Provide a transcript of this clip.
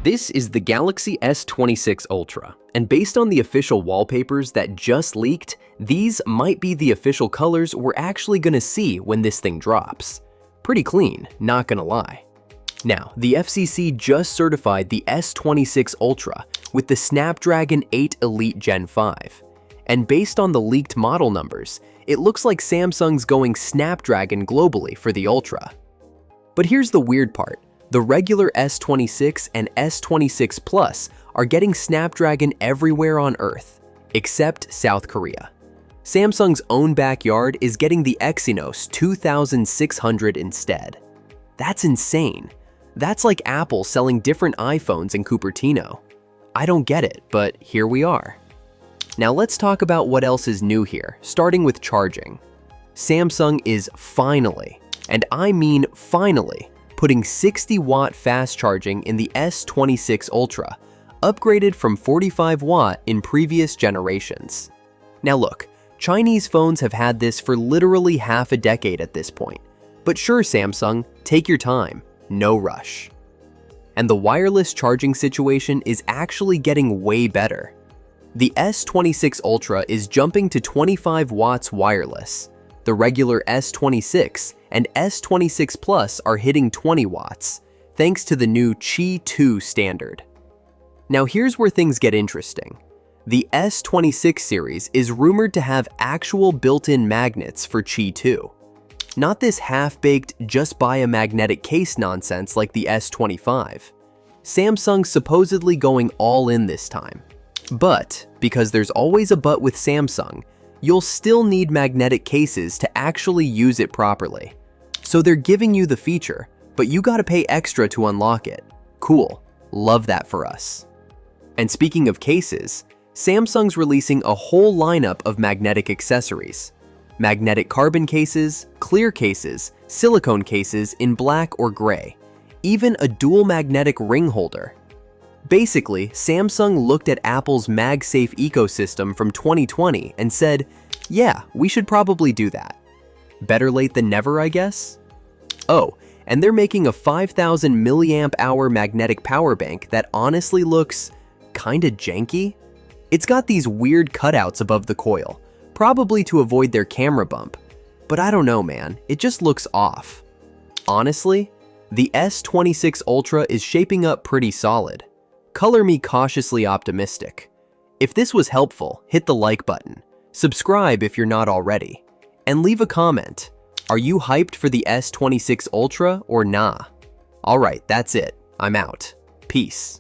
This is the Galaxy S26 Ultra, and based on the official wallpapers that just leaked, these might be the official colors we're actually gonna see when this thing drops. Pretty clean, not gonna lie. Now, the FCC just certified the S26 Ultra with the Snapdragon 8 Elite Gen 5. And based on the leaked model numbers, it looks like Samsung's going Snapdragon globally for the Ultra. But here's the weird part. The regular S26 and S26 Plus are getting Snapdragon everywhere on Earth, except South Korea. Samsung's own backyard is getting the Exynos 2600 instead. That's insane. That's like Apple selling different iPhones in Cupertino. I don't get it, but here we are. Now let's talk about what else is new here, starting with charging. Samsung is finally, and I mean finally, putting 60-watt fast charging in the S26 Ultra, upgraded from 45-watt in previous generations. Now look, Chinese phones have had this for literally half a decade at this point. But sure, Samsung, take your time, no rush. And the wireless charging situation is actually getting way better. The S26 Ultra is jumping to 25 watts wireless. The regular S26 and S26 Plus are hitting 20 watts, thanks to the new Qi 2 standard. Now here's where things get interesting. The S26 series is rumored to have actual built-in magnets for Qi 2. Not this half-baked, just buy a magnetic case nonsense like the S25. Samsung's supposedly going all in this time. But, because there's always a but with Samsung, you'll still need magnetic cases to actually use it properly. So they're giving you the feature, but you gotta pay extra to unlock it. Cool, love that for us. And speaking of cases, Samsung's releasing a whole lineup of magnetic accessories. Magnetic carbon cases, clear cases, silicone cases in black or gray, even a dual magnetic ring holder. Basically, Samsung looked at Apple's MagSafe ecosystem from 2020 and said, yeah, we should probably do that. Better late than never, I guess? Oh, and they're making a 5,000 milliamp hour magnetic power bank that honestly looks kinda janky. It's got these weird cutouts above the coil, probably to avoid their camera bump, but I don't know, man, it just looks off. Honestly, the S26 Ultra is shaping up pretty solid. Color me cautiously optimistic. If this was helpful, hit the like button, subscribe if you're not already, and leave a comment. Are you hyped for the S26 Ultra or nah? Alright, that's it. I'm out. Peace.